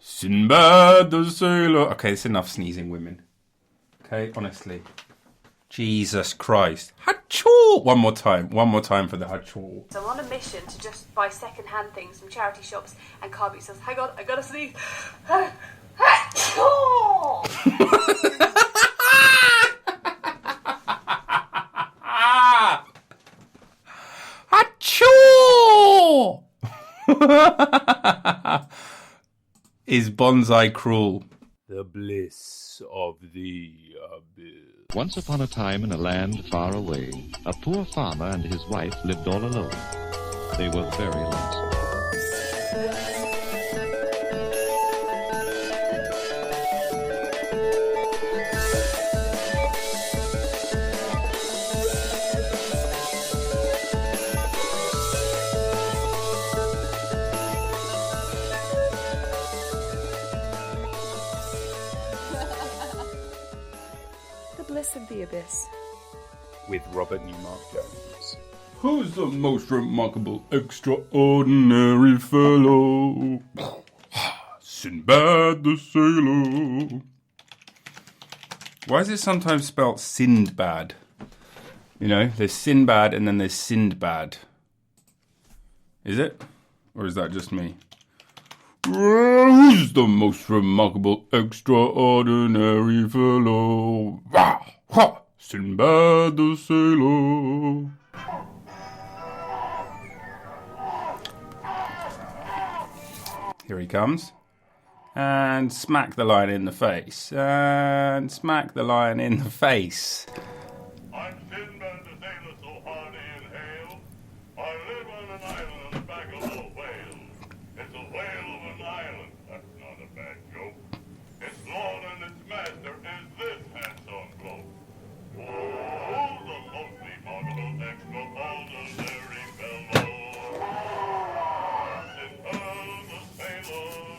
Sinbad the sailor. Okay, it's enough sneezing, women. Okay, honestly. Jesus Christ. Hachoo! One more time for the hachoo. So I'm on a mission to just buy second-hand things from charity shops and car boot sales. Hang on, I gotta sneeze. Hachoo! Hachoo! Is bonsai cruel? The bliss of the abyss. Once upon a time in a land far away, a poor farmer and his wife lived all alone. They were very lonesome. The bliss of the abyss. With Robert Newmark Jones. Who's the most remarkable, extraordinary fellow? Sinbad the sailor. Why is it sometimes spelt Sindbad? You know, there's Sinbad and then there's Sindbad. Is it? Or is that just me? Who's the most remarkable, extraordinary fellow? Sinbad the sailor. Here he comes. And smack the lion in the face. And smack the lion in the face. I'm Sinbad the sailor, so hardy and hail. I live on an island on the back of a whale. It's a whale of an island. That's not a bad joke. Its lord and its master is this handsome bloke. Oh, the most remarkable, extraordinary fellow. Sinbad the sailor.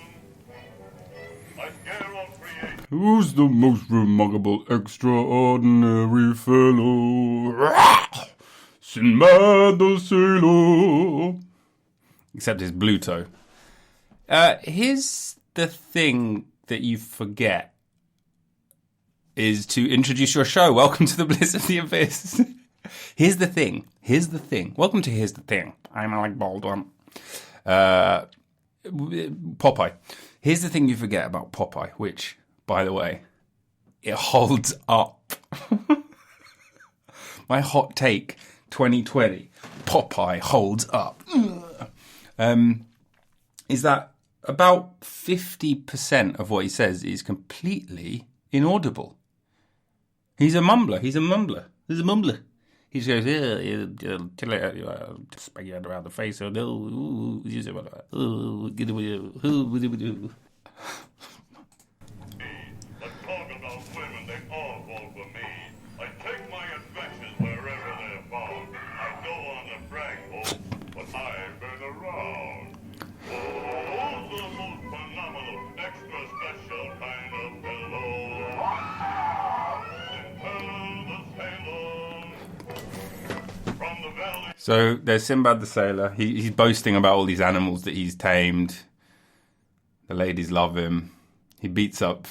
I scare all creation. Who's the most remarkable, extraordinary fellow? Sinbad the sailor. Except his blue toe. Here's the thing that you forget is to introduce your show. Welcome to the Bliss of the Abyss. Here's the thing. Welcome to Here's the Thing. I'm Alec Baldwin. Popeye. Here's the thing you forget about Popeye, which, by the way, it holds up. My hot take 2020. Popeye holds up. Is that about 50% of what he says is completely inaudible. He's a mumbler. He just goes, spank you around the face. Or no, Let's talk about women, they all fall for me. I take my adventures wherever they're found. I go on the brag boat, but I burn around. Oh, the most phenomenal, extra special kind of fellow. Sinbad the sailor. From the valley. So there's Sinbad the sailor. He's boasting about all these animals that he's tamed. The ladies love him. He beats up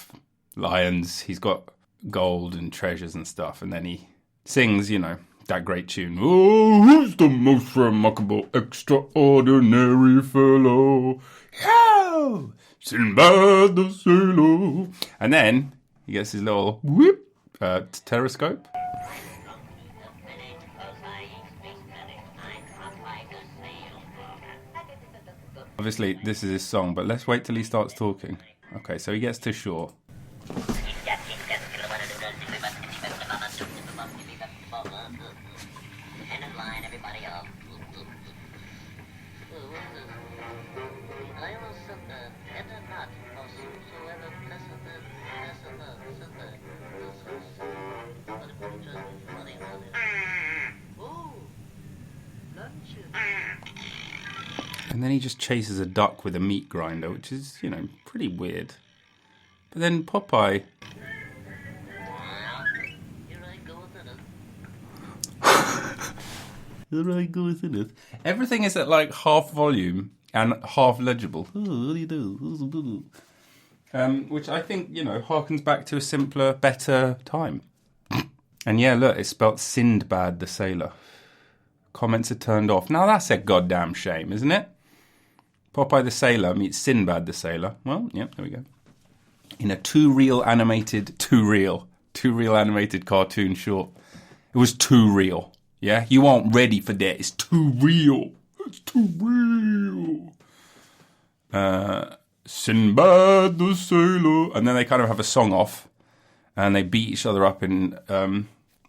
lions. He's got gold and treasures and stuff. And then he sings, you know, that great tune. Oh, who's the most remarkable, extraordinary fellow? Yo! Sinbad the sailor. And then he gets his little whoop telescope. Obviously, this is his song, but let's wait till he starts talking. Okay, so he gets to shore. And then he just chases a duck with a meat grinder, which is, you know, pretty weird. But then Popeye... Here I go with it. Everything is at like half volume and half legible. Oh, what do you do? which I think, harkens back to a simpler, better time. And yeah, look, it's spelt Sindbad the Sailor. Comments are turned off. Now that's a goddamn shame, isn't it? Popeye the Sailor meets Sinbad the Sailor. Well, yeah, there we go. In a too real animated cartoon short. It was too real. Yeah, you aren't ready for that. It's too real. It's too real. Sinbad the Sailor. And then they kind of have a song off. And they beat each other up in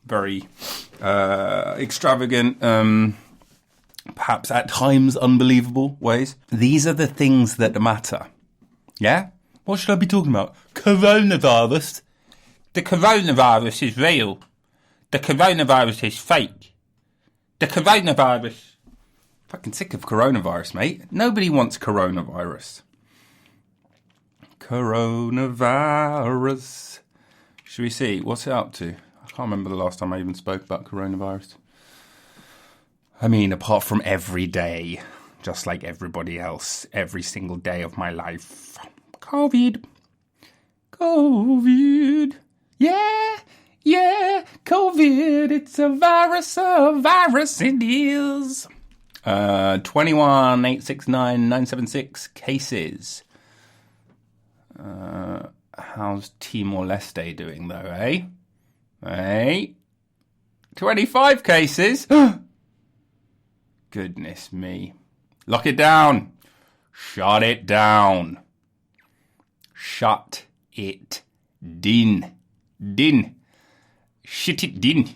very extravagant, perhaps at times unbelievable ways. These are the things that matter. Yeah? What should I be talking about? Coronavirus. The coronavirus is real. The coronavirus is fake. The coronavirus. Fucking sick of coronavirus, mate. Nobody wants coronavirus. Coronavirus. Should we see? What's it up to? I can't remember the last time I even spoke about coronavirus. I mean, apart from every day, just like everybody else, every single day of my life. COVID. Yeah, COVID. It's a virus it is. 21,869,976 cases. How's Timor-Leste doing, though, eh? 25 cases? Goodness me. Lock it down. Shut it down. Shut it din. Shit it din.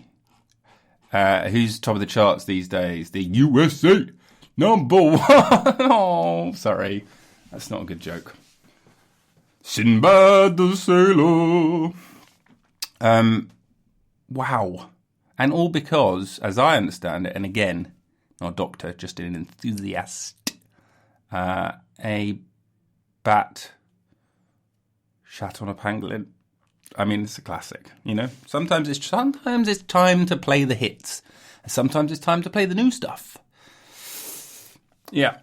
Who's top of the charts these days? The USA number 1. Oh, sorry. That's not a good joke. Sinbad the Sailor. Wow. And all because, as I understand it, and again, not a doctor, just an enthusiast, a bat shat on a pangolin. I mean, it's a classic, Sometimes it's time to play the hits. Sometimes it's time to play the new stuff. Yeah.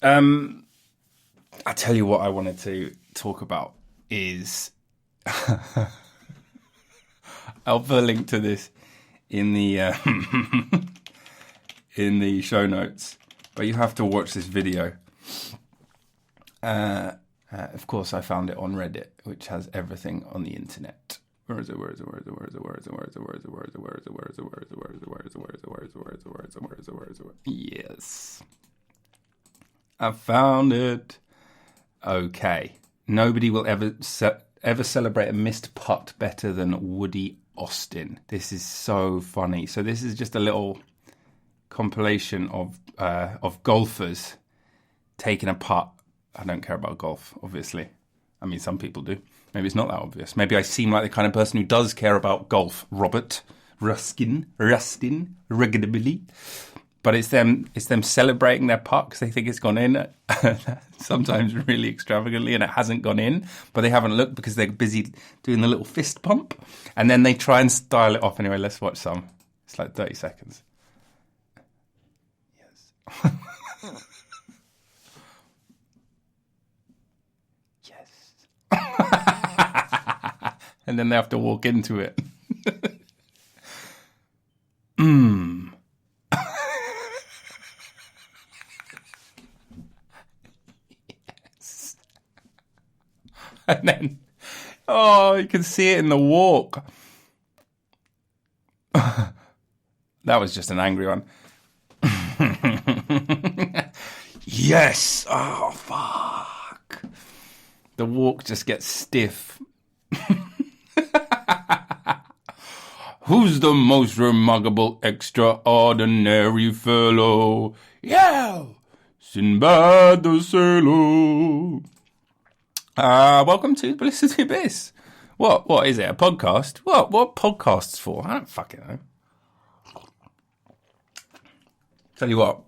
I tell you what I wanted to talk about is... I'll put a link to this in the in the show notes, but you have to watch this video. Of course, I found it on Reddit, which has everything on the internet. Where is it? Yes, I found it. Okay, nobody will ever celebrate a missed putt better than Woody Austin. This is so funny. So this is just a little compilation of golfers taking a putt. I don't care about golf, obviously. I mean, some people do. Maybe it's not that obvious. Maybe I seem like the kind of person who does care about golf. Robert Rustin, regrettably. But it's them celebrating their putt because they think it's gone in, sometimes really extravagantly, and it hasn't gone in, but they haven't looked because they're busy doing the little fist pump, and then they try and style it off. Anyway, let's watch some. It's like 30 seconds. Yes. Yes. And then they have to walk into it. And then, you can see it in the walk. That was just an angry one. Yes! Oh, fuck. The walk just gets stiff. Who's the most remarkable, extraordinary fellow? Yeah! Sinbad the Sailor. Welcome to Bliss of the Abyss. What is it? A podcast? What podcasts for? I don't fucking know. Tell you what,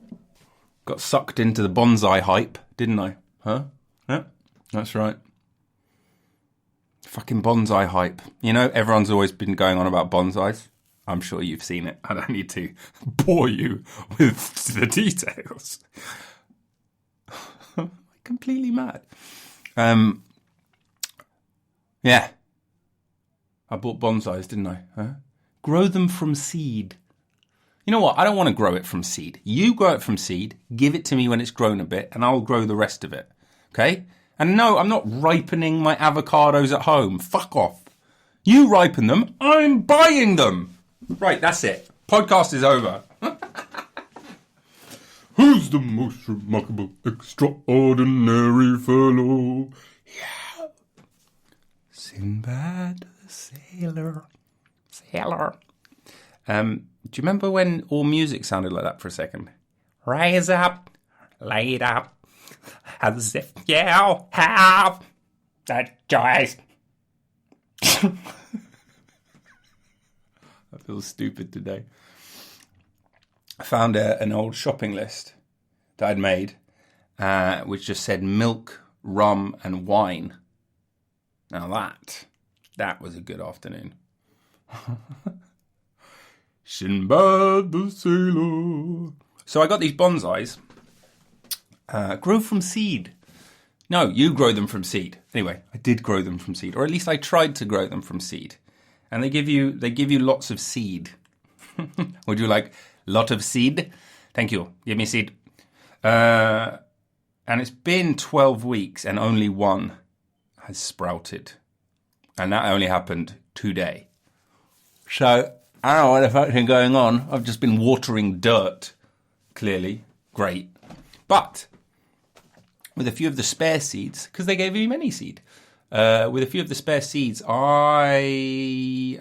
got sucked into the bonsai hype, didn't I? Huh? Yeah, that's right. Fucking bonsai hype. Everyone's always been going on about bonsais. I'm sure you've seen it. I don't need to bore you with the details. Completely mad. Yeah. I bought bonsais, didn't I? Huh? Grow them from seed. You know what? I don't want to grow it from seed. You grow it from seed, give it to me when it's grown a bit, and I'll grow the rest of it. Okay? And no, I'm not ripening my avocados at home. Fuck off. You ripen them, I'm buying them. Right, that's it. Podcast is over. Who's the most remarkable, extraordinary fellow? Yeah. Sinbad the Sailor. Do you remember when all music sounded like that for a second? Rise up, light up, as if you have the choice. I feel stupid today. I found an old shopping list that I'd made, which just said milk, rum, and wine. Now that was a good afternoon. Sinbad the Sailor. So I got these bonsais. Grow from seed. No, you grow them from seed. Anyway, I did grow them from seed, or at least I tried to grow them from seed. And they give you lots of seed. Would you like lot of seed? Thank you. Give me seed. And it's been 12 weeks and only one has sprouted. And that only happened today. So I don't know what the fuck's been going on. I've just been watering dirt. Clearly. Great. But with a few of the spare seeds, because they gave me many seed, with a few of the spare seeds, I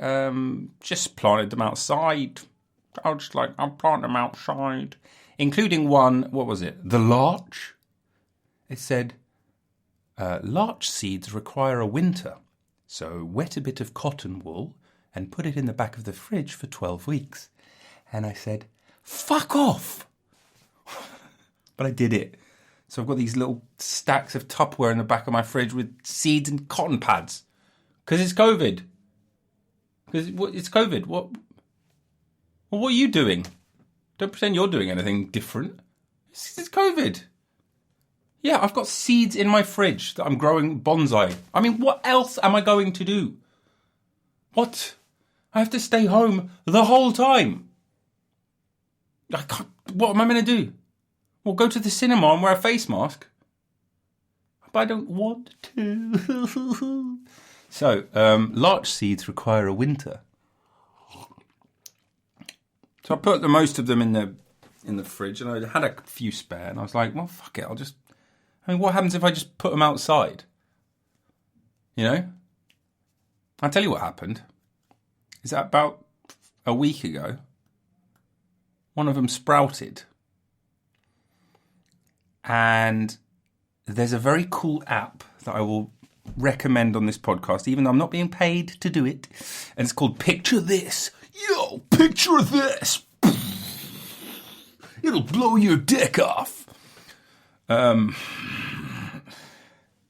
just planted them outside. I'll plant them outside. Including one, what was it? The larch. It said, larch seeds require a winter. So wet a bit of cotton wool and put it in the back of the fridge for 12 weeks. And I said, fuck off. But I did it. So I've got these little stacks of Tupperware in the back of my fridge with seeds and cotton pads. Because it's COVID. Because it's COVID. What are you doing? Don't pretend you're doing anything different. It's COVID. Yeah, I've got seeds in my fridge that I'm growing bonsai. I mean, what else am I going to do? What? I have to stay home the whole time. I can't. What am I going to do? Well, go to the cinema and wear a face mask. But I don't want to. So, larch seeds require a winter. So I put the most of them in the fridge, and I had a few spare, and I was like, well, fuck it, what happens if I just put them outside? You know? I'll tell you what happened. Is that about a week ago, one of them sprouted. And there's a very cool app that I will recommend on this podcast, even though I'm not being paid to do it. And it's called Picture This. Yo, picture this. It'll blow your dick off.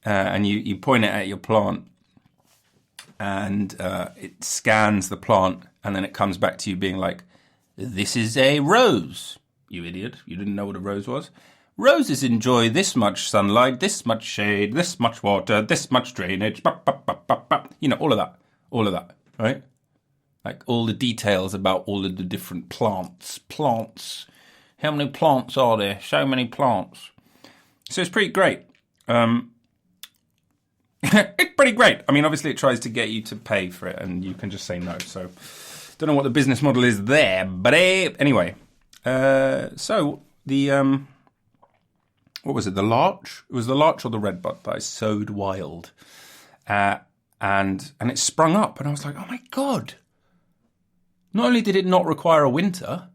And you point it at your plant, and it scans the plant, and then it comes back to you being like, this is a rose, you idiot. You didn't know what a rose was? Roses enjoy this much sunlight, this much shade, this much water, this much drainage, you know, all of that, right? Like all the details about all of the different plants. How many plants are there? So many plants. So it's pretty great. It's pretty great. I mean, obviously it tries to get you to pay for it, and you can just say no. So don't know what the business model is there, but anyway. So the what was it? The larch? It was the larch or the redbud that I sowed wild, and it sprung up, and I was like, oh my god! Not only did it not require a winter,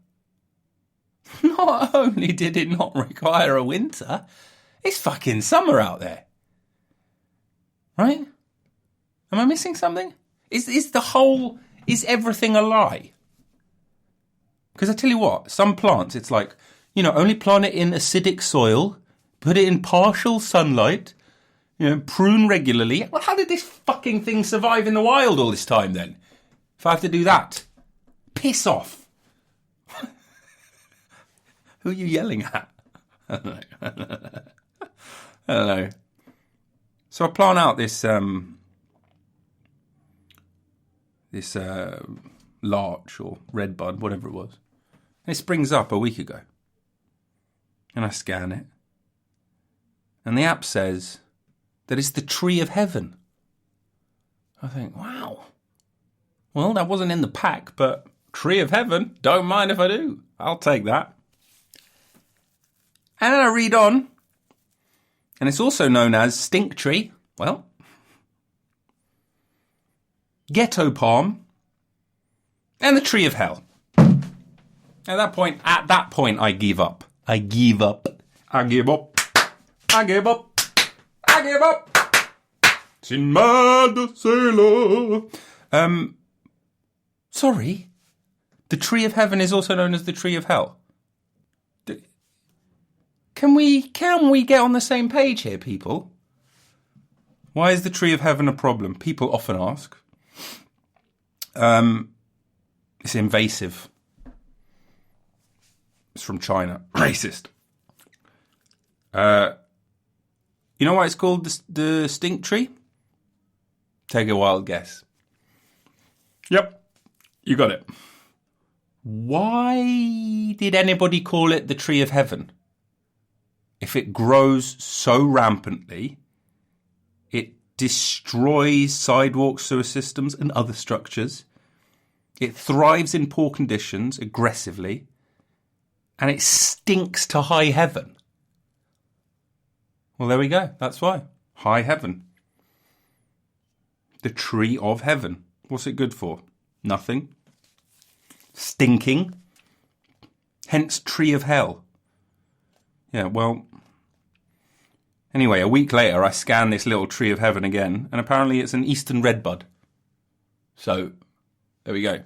it's fucking summer out there. Right? Am I missing something? Is everything a lie? Because I tell you what, some plants, it's like, you know, only plant it in acidic soil, put it in partial sunlight, you know, prune regularly. Well, how did this fucking thing survive in the wild all this time then? If I have to do that. Piss off. Who are you yelling at? I don't know. So I plant out this this larch or redbud, whatever it was. And it springs up a week ago. And I scan it. And the app says that it's the tree of heaven. I think, wow. Well, that wasn't in the pack, but tree of heaven, don't mind if I do. I'll take that. And then I read on. And it's also known as stink tree. Well, ghetto palm, and the tree of hell. At that point, I give up. I give up. I give up. I give up. I give up. Sin mad sailor. Sorry. The tree of heaven is also known as the tree of hell. Can we get on the same page here, people? Why is the tree of heaven a problem? People often ask. It's invasive. It's from China. Racist. You know why it's called the stink tree? Take a wild guess. Yep, you got it. Why did anybody call it the tree of heaven? If it grows so rampantly, it destroys sidewalks, sewer systems and other structures. It thrives in poor conditions aggressively. And it stinks to high heaven. Well, there we go. That's why. High heaven. The tree of heaven. What's it good for? Nothing. Stinking. Hence, tree of hell. Yeah, well... Anyway, a week later, I scanned this little tree of heaven again, and apparently it's an eastern redbud. So, there we go.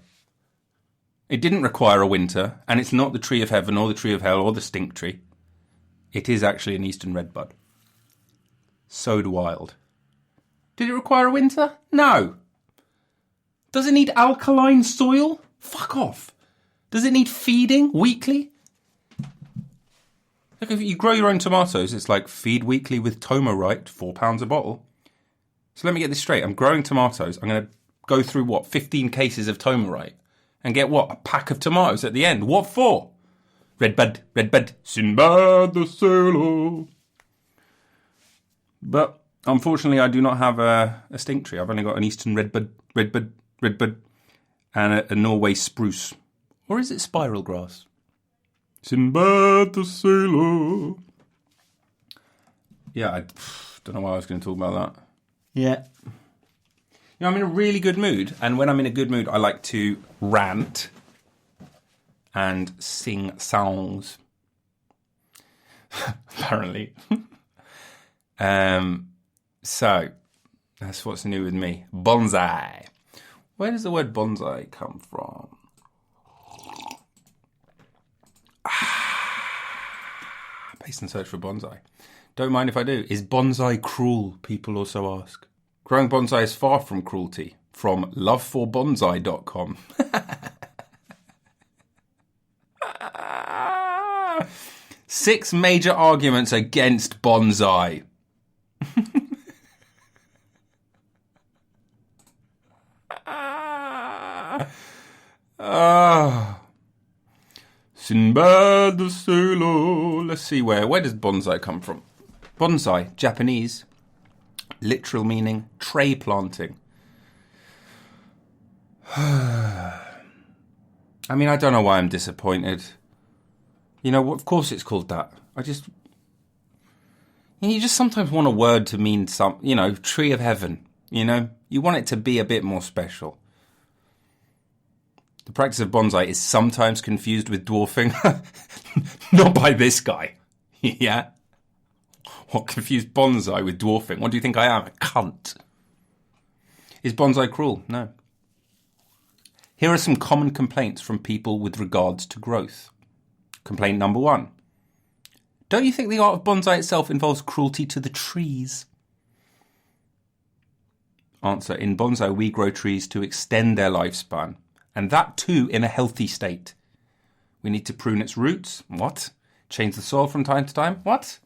It didn't require a winter, and it's not the tree of heaven or the tree of hell or the stink tree. It is actually an eastern redbud. Sowed wild. Did it require a winter? No. Does it need alkaline soil? Fuck off. Does it need feeding weekly? Look, if you grow your own tomatoes, it's like feed weekly with Tomorite, £4 a bottle. So let me get this straight. I'm growing tomatoes. I'm going to go through, 15 cases of Tomorite and get, a pack of tomatoes at the end. What for? Redbud, Sinbad the sailor. But unfortunately, I do not have a stink tree. I've only got an eastern redbud, and a Norway spruce. Or is it spiral grass? Sinbad the sailor. Yeah, I don't know why I was going to talk about that. Yeah. You know, I'm in a really good mood, and when I'm in a good mood, I like to rant and sing songs. Apparently. So, that's what's new with me. Bonsai. Where does the word bonsai come from? Paste and search for bonsai. Don't mind if I do. Is bonsai cruel? People also ask. Growing bonsai is far from cruelty. From loveforbonsai.com. 6 major arguments against bonsai. Sinbad the sailor. Let's see where does bonsai come from? Bonsai, Japanese, literal meaning tray planting. I mean, I don't know why I'm disappointed. You know, of course it's called that. You just sometimes want a word to mean tree of heaven, You want it to be a bit more special. The practice of bonsai is sometimes confused with dwarfing. Not by this guy. Yeah? What, confused bonsai with dwarfing? What do you think I am? A cunt. Is bonsai cruel? No. Here are some common complaints from people with regards to growth. Complaint number 1. Don't you think the art of bonsai itself involves cruelty to the trees? Answer. In bonsai, we grow trees to extend their lifespan. And that too in a healthy state. We need to prune its roots. What? Change the soil from time to time. What?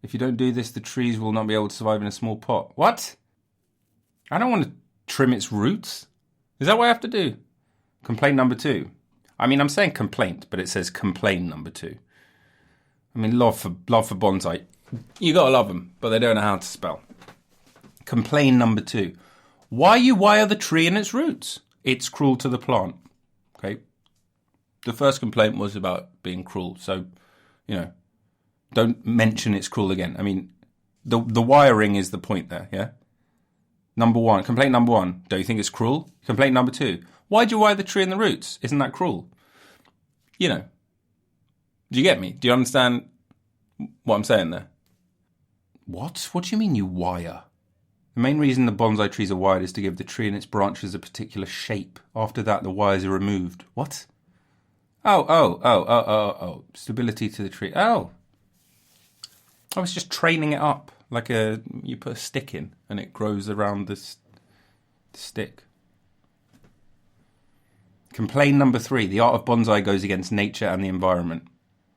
If you don't do this, the trees will not be able to survive in a small pot. What? I don't want to trim its roots. Is that what I have to do? Complaint number 2. I mean, I'm saying complaint, but it says complain number 2. I mean, love for bonsai. You gotta love them, but they don't know how to spell. Complaint number 2. Why you wire the tree and its roots? It's cruel to the plant. Okay. The first complaint was about being cruel. So, don't mention it's cruel again. I mean, the wiring is the point there, yeah? Complaint number 1. Don't you think it's cruel? Complaint number 2. Why'd you wire the tree and the roots? Isn't that cruel? Do you get me? Do you understand what I'm saying there? What? What do you mean you wire? The main reason the bonsai trees are wired is to give the tree and its branches a particular shape. After that, the wires are removed. What? Oh. Stability to the tree. Oh. I was just training it up. Like you put a stick in and it grows around the stick. Complaint number 3. The art of bonsai goes against nature and the environment.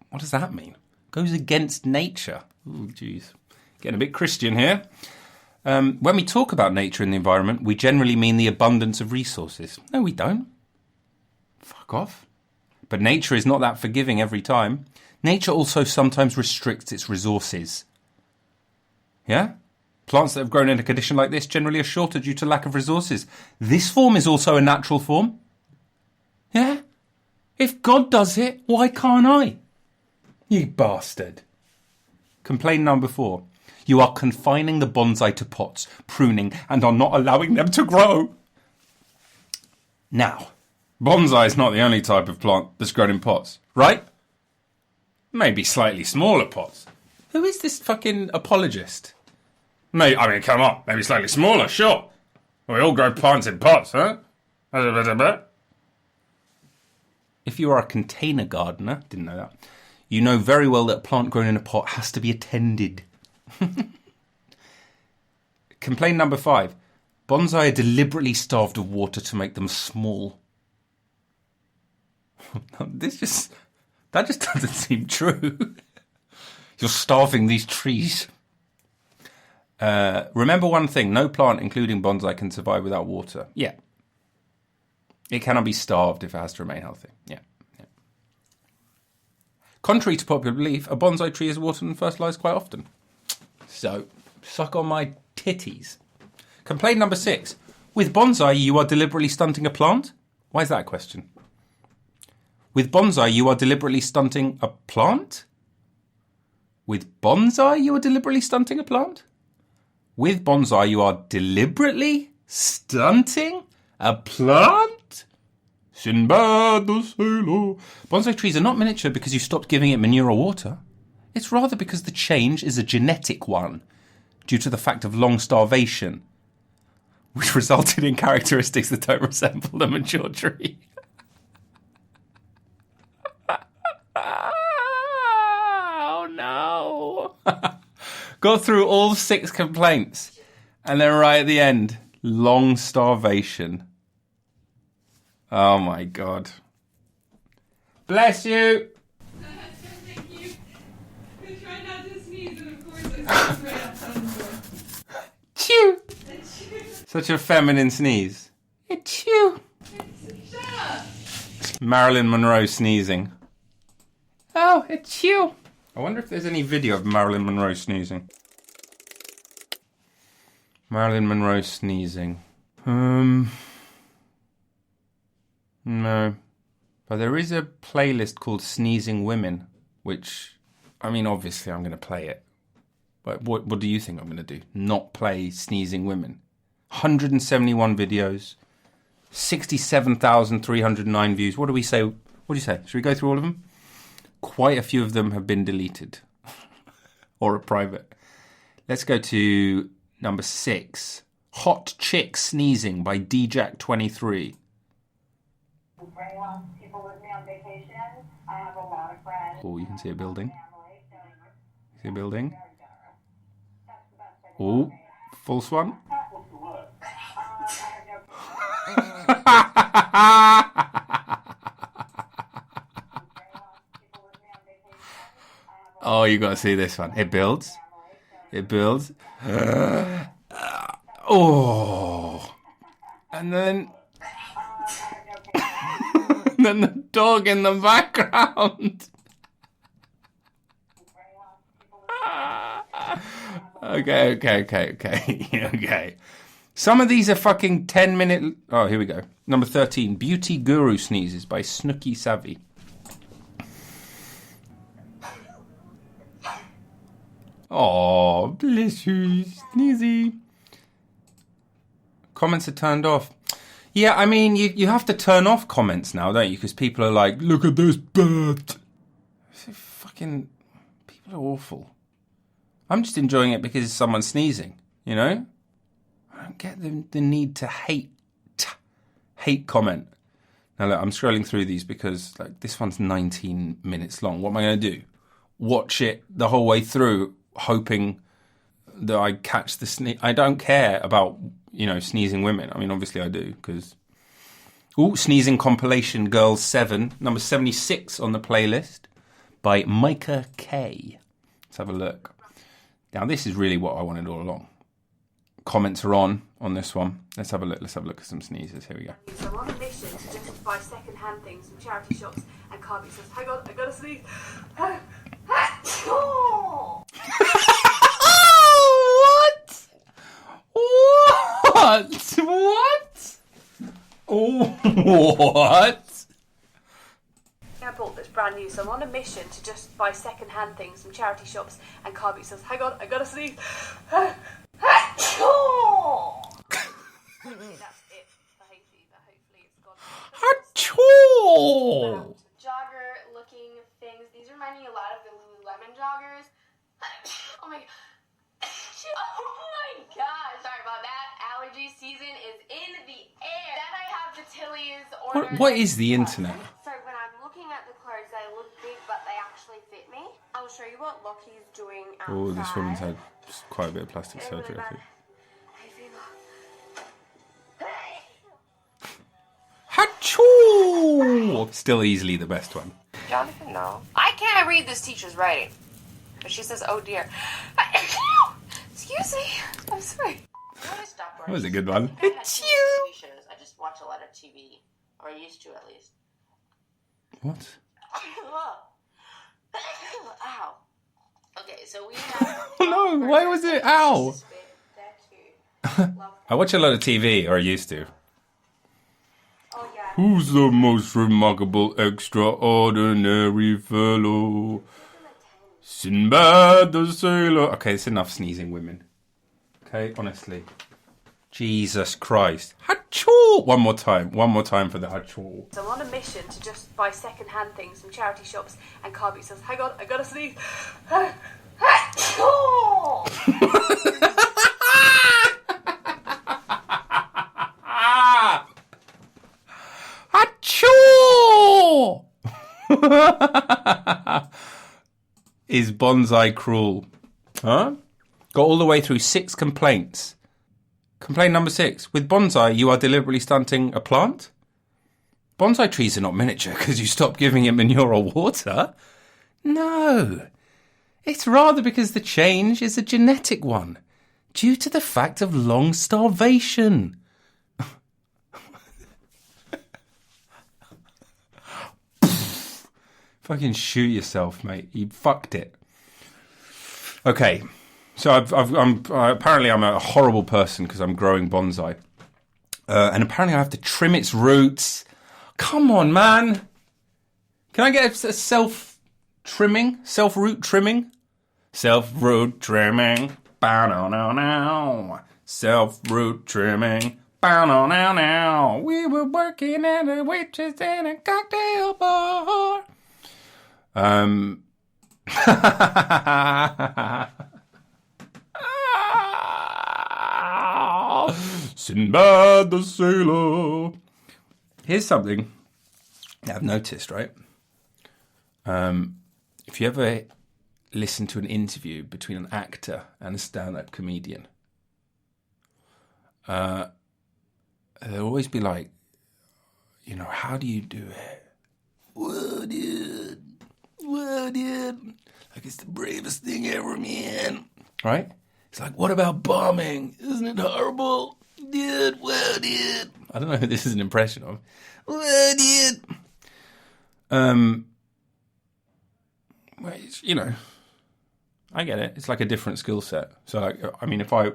What does that mean? Goes against nature? Ooh, jeez. Getting a bit Christian here. When we talk about nature and the environment, we generally mean the abundance of resources. No, we don't. Fuck off. But nature is not that forgiving every time. Nature also sometimes restricts its resources. Yeah? Plants that have grown in a condition like this generally are shorter due to lack of resources. This form is also a natural form. Yeah? If God does it, why can't I? You bastard. Complaint number 4. You are confining the bonsai to pots, pruning, and are not allowing them to grow. Now, bonsai is not the only type of plant that's grown in pots, right? Maybe slightly smaller pots. Who is this fucking apologist? Come on, maybe slightly smaller, sure. We all grow plants in pots, huh? If you are a container gardener, didn't know that, you know very well that a plant grown in a pot has to be attended. Complaint number 5. Bonsai are deliberately starved of water to make them small. That just doesn't seem true. You're starving these trees. Remember one thing, no plant, including bonsai, can survive without water. Yeah. It cannot be starved if it has to remain healthy. Yeah. Contrary to popular belief, a bonsai tree is watered and fertilised quite often. So, suck on my titties. Complaint number 6. With bonsai, you are deliberately stunting a plant? Why is that a question? With bonsai, you are deliberately stunting a plant? With bonsai, you are deliberately stunting a plant? With bonsai, you are deliberately stunting a plant? Sinbad the sailor. Bonsai trees are not miniature because you stopped giving it manure or water. It's rather because the change is a genetic one, due to the fact of long starvation, which resulted in characteristics that don't resemble a mature tree. Oh no. Got through all 6 complaints, and then right at the end, long starvation. Oh my God. Bless you. Thank you. Try not to sneeze, and of course I sneeze right outside the door. Chew. Such a feminine sneeze. Chew. Shut up. Marilyn Monroe sneezing. Oh, chew. I wonder if there's any video of Marilyn Monroe sneezing. Marilyn Monroe sneezing. No. But there is a playlist called Sneezing Women, which, I mean, obviously I'm going to play it. But what do you think I'm going to do? Not play Sneezing Women? 171 videos, 67,309 views. What do we say? What do you say? Should we go through all of them? Quite a few of them have been deleted or are private. Let's go to number 6. Hot Chick Sneezing by DJack23. Bring people with me on vacation. I have a lot of friends. Oh, you can see a building. See a building? Oh, false one. Oh, you got to see this one. It builds. It builds. Oh. And then then the dog in the background. Okay. Some of these are fucking 10-minute... Oh, here we go. Number 13, Beauty Guru Sneezes by Snooky Savvy. Oh, bless you, Sneezy. Comments are turned off. Yeah, I mean, you have to turn off comments now, don't you? Because people are like, look at this bird. Fucking... People are awful. I'm just enjoying it because someone's sneezing, you know? I don't get the need to hate comment. Now look, I'm scrolling through these because like this one's 19 minutes long. What am I going to do? Watch it the whole way through, hoping that I catch the sneeze. I don't care about, sneezing women. I mean, obviously I do because... Ooh, Sneezing Compilation Girls 7, number 76 on the playlist by Micah K. Let's have a look. Now, this is really what I wanted all along. Comments are on this one. Let's have a look. Let's have a look at some sneezes. Here we go. So I'm on a mission to just buy second-hand things from charity shops, and Carby says, hang on, I gotta sneeze. What? I bought this brand new, so I'm on a mission to just buy second-hand things from charity shops, and Carby says, hang on, I gotta sneeze. That's it for hay fever. Hopefully it's gone. Achoo! Jogger-looking things. These remind me a lot of the Lululemon joggers. Oh my god! Sorry about that. Allergy season is in the air. Then I have the Tilly's order. What is the internet? So when I'm looking at the clothes, they look big, but they actually fit me. I'll show you what Lockie's doing outside. Oh, this woman's had quite a bit of plastic surgery, I think. Hay fever. Hachoo! Still easily the best one. Jonathan, no. I can't read this teacher's writing. But she says, oh dear. Excuse me. I'm sorry. That was a good one. It's you. I just watch a lot of TV. Or I used to, at least. What? Ow. Okay, so we have... Oh no, why was it? Ow! I watch a lot of TV, or I used to. Oh yeah. Who's the most remarkable, extraordinary fellow? Sinbad the sailor. Okay, it's enough sneezing women. Okay, honestly. Jesus Christ. Hachoo! One more time for the hachoo. So I'm on a mission to just buy second-hand things from charity shops, and Carby says, hang on, I gotta sneeze. Achoo! Is bonsai cruel? Huh? Got all the way through 6 complaints. Complaint number 6. With bonsai, you are deliberately stunting a plant? Bonsai trees are not miniature because you stop giving it manure or water. No. It's rather because the change is a genetic one, due to the fact of long starvation. Fucking shoot yourself, mate. You fucked it. Okay, so apparently I'm a horrible person because I'm growing bonsai, and apparently I have to trim its roots. Come on, man. Can I get a self-root trimming? Self-root trimming. Bow-now-now-now. Self-root trimming. Bow-now-now-now. We were working at a waitress in a cocktail bar. Sinbad the sailor. Here's something I've noticed, right? If you ever listen to an interview between an actor and a stand-up comedian, they'll always be like, how do you do it? Whoa, dude. Like, it's the bravest thing ever, man. Right? It's like, what about bombing? Isn't it horrible? Dude, whoa, dude. I don't know who this is an impression of. Whoa, dude. Well, you know, I get it. It's like a different skill set. So, like, I mean, if I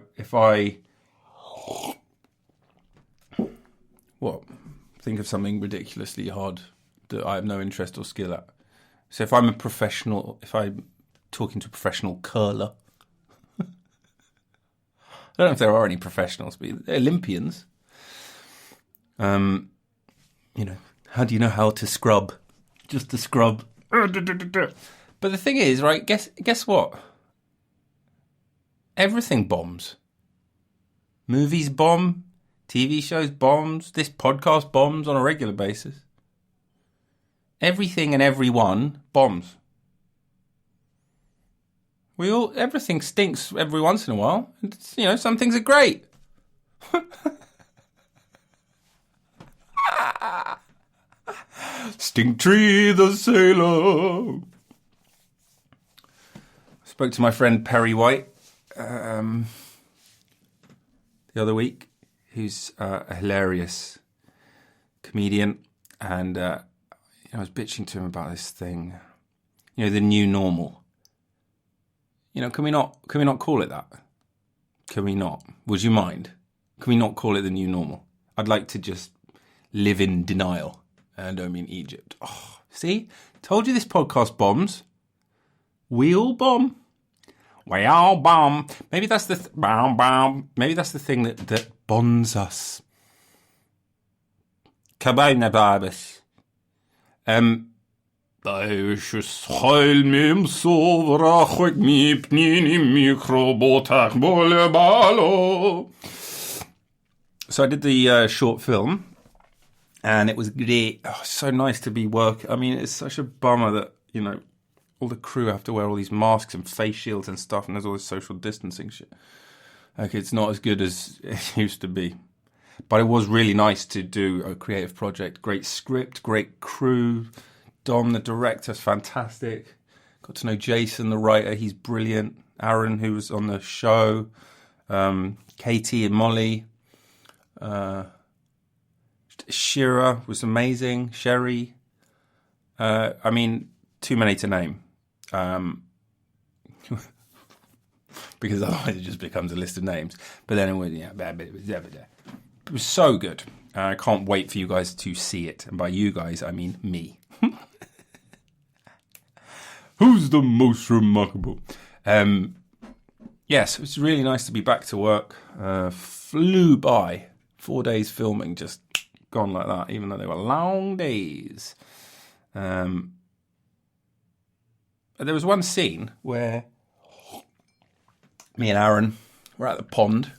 think of something ridiculously hard that I have no interest or skill at. So if I'm talking to a professional curler, I don't know if there are any professionals, but they're Olympians. You know, how do you know how to scrub? Just to scrub. But the thing is, right, guess what? Everything bombs. Movies bomb, TV shows bombs, this podcast bombs on a regular basis. Everything and everyone bombs. Everything stinks every once in a while. You know, some things are great. Stinktree the sailor. I spoke to my friend Perry White the other week, who's a hilarious comedian, and I was bitching to him about this thing, you know, the new normal. You know, can we not call it that? Can we not? Would you mind? Can we not call it the new normal? I'd like to just live in denial. And I don't mean Egypt. Oh, see? Told you this podcast bombs. We all bomb. We all bomb. Maybe that's the maybe that's the thing that bonds us. Cabana Barbus. So I did the short film, and it was great. Oh, so nice to be working. I mean, it's such a bummer that, you know, all the crew have to wear all these masks and face shields and stuff, and there's all this social distancing shit. Like, it's not as good as it used to be. But it was really nice to do a creative project. Great script, great crew. Dom, the director's fantastic. Got to know Jason, the writer. He's brilliant. Aaron, who was on the show. Katie and Molly. Shira was amazing. Sherry. I mean, too many to name. Because otherwise it just becomes a list of names. But then it was, it was so good. I can't wait for you guys to see it. And by you guys, I mean me. Who's the most remarkable? Yes, it's really nice to be back to work. Flew by. 4 days filming, just gone like that, even though they were long days. There was one scene where me and Aaron were at the pond.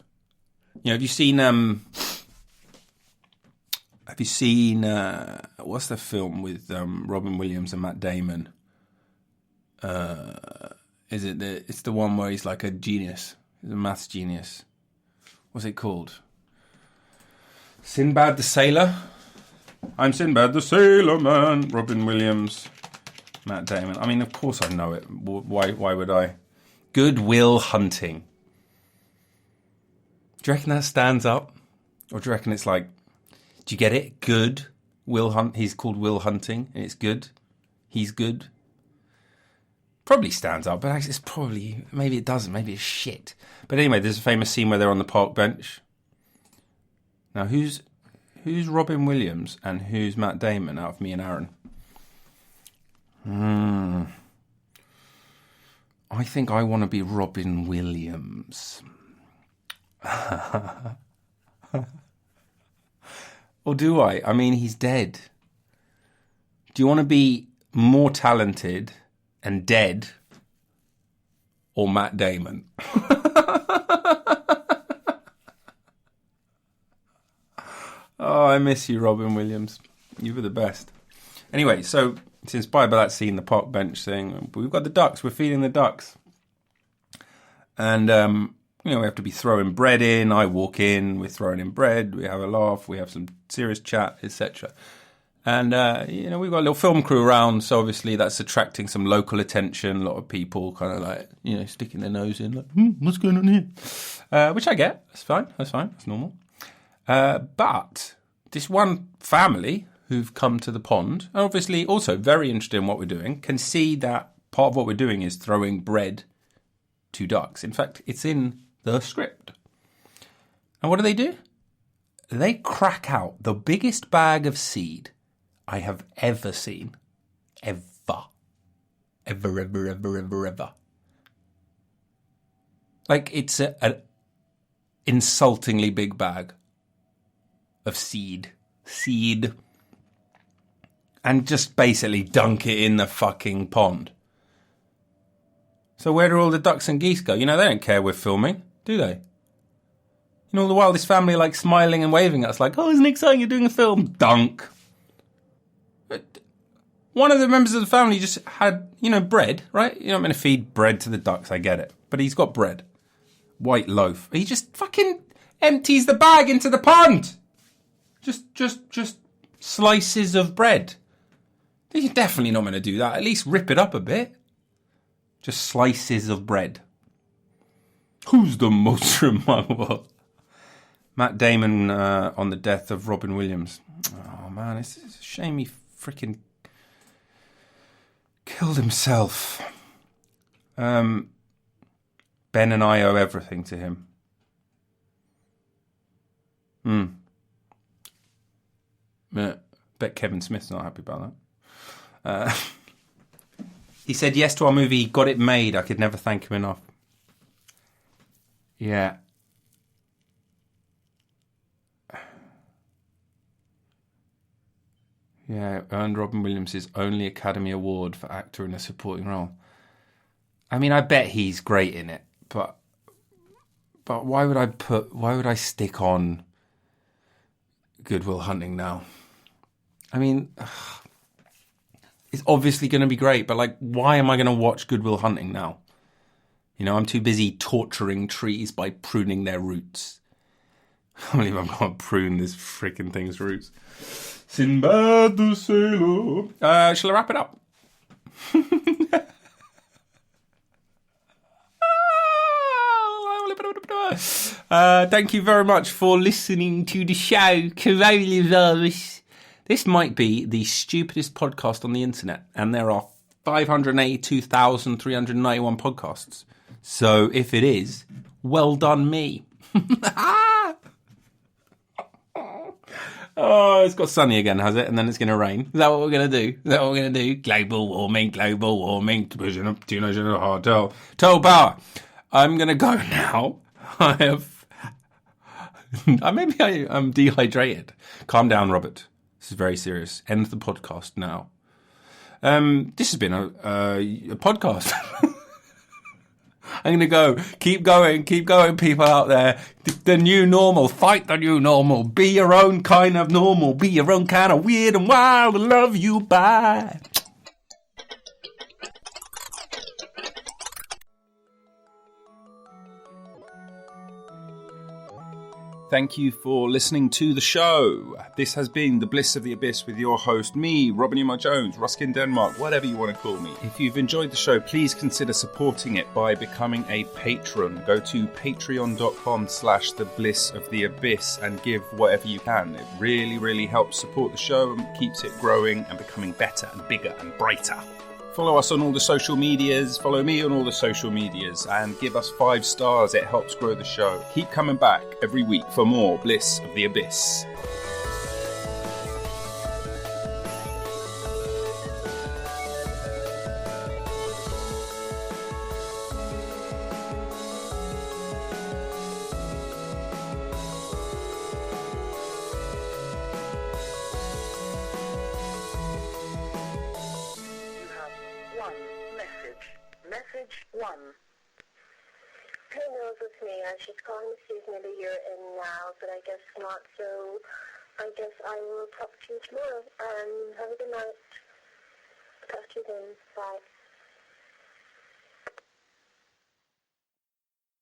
You know, have you seen what's the film with Robin Williams and Matt Damon? It's the one where he's like a genius. He's a maths genius. What's it called? Sinbad the Sailor. I'm Sinbad the Sailor Man. Robin Williams, Matt Damon. I mean, of course I know it. Why would I? Good Will Hunting. Do you reckon that stands up? Or do you reckon it's like, do you get it? Good Will Hunt. He's called Will Hunting, and it's good. He's good. Probably stands up, but it's probably, maybe it doesn't. Maybe it's shit. But anyway, there's a famous scene where they're on the park bench. Now, who's Robin Williams and who's Matt Damon out of me and Aaron? I think I want to be Robin Williams. Or do I? I mean, he's dead. Do you want to be more talented and dead, or Matt Damon? Oh, I miss you, Robin Williams. You were the best. Anyway, so it's inspired by that scene, the park bench thing. We've got the ducks. We're feeding the ducks. And, we have to be throwing bread in. I walk in. We're throwing in bread. We have a laugh. We have some serious chat, etc. And, we've got a little film crew around. So obviously that's attracting some local attention. A lot of people kind of like, sticking their nose in. Like, what's going on here? Which I get. That's fine. That's normal. But this one family who've come to the pond, and obviously also very interested in what we're doing, can see that part of what we're doing is throwing bread to ducks. In fact, it's in the script. And what do? They crack out the biggest bag of seed I have ever seen. Ever. Like, it's an insultingly big bag of seed. And just basically dunk it in the fucking pond. So where do all the ducks and geese go? You know, they don't care we're filming, do they? You know, all the while this family like smiling and waving at us like, oh, isn't it exciting, you're doing a film? Dunk. One of the members of the family just had, you know, bread, right? You're not going to feed bread to the ducks, I get it. But he's got bread. White loaf. He just fucking empties the bag into the pond. Just slices of bread. You're definitely not going to do that. At least rip it up a bit. Just slices of bread. Who's the most remarkable? Matt Damon on the death of Robin Williams. Oh, man, it's a shame he freaking killed himself. Ben and I owe everything to him. Yeah, bet Kevin Smith's not happy about that. He said yes to our movie, got it made. I could never thank him enough. Yeah. Yeah, earned Robin Williams' only Academy Award for actor in a supporting role. I mean, I bet he's great in it, but why would I stick on Good Will Hunting now? I mean, it's obviously going to be great, but like, why am I going to watch Good Will Hunting now? You know, I'm too busy torturing trees by pruning their roots. I can't believe I'm going to prune this freaking thing's roots. Sinbad the Sailor. Shall I wrap it up? Thank you very much for listening to the show, coronavirus. This might be the stupidest podcast on the internet, and there are 582,391 podcasts. So if it is, well done me. Oh, it's got sunny again, has it? And then it's going to rain. Is that what we're going to do? Global warming, division of teenage in a hotel. Total power. I'm going to go now. I'm dehydrated. Calm down, Robert. This is very serious. End the podcast now. This has been a podcast. I'm going to go. Keep going, people out there. The new normal. Fight the new normal. Be your own kind of normal. Be your own kind of weird and wild. Love you. Bye. Thank you for listening to the show. This has been The Bliss of the Abyss with your host, me, Robin Umar Jones, Ruskin Denmark, whatever you want to call me. If you've enjoyed the show, please consider supporting it by becoming a patron. Go to patreon.com/The Bliss of the Abyss and give whatever you can. It really, really helps support the show and keeps it growing and becoming better and bigger and brighter. Follow us on all the social medias, follow me on all the social medias, and give us 5 stars. It helps grow the show. Keep coming back every week for more Bliss of the Abyss. Message 1. Hey, Nose, it's me. She's calling to see if maybe you're in now, but I guess not, so I guess I will talk to you tomorrow. Have a good night. Talk to you then. Bye.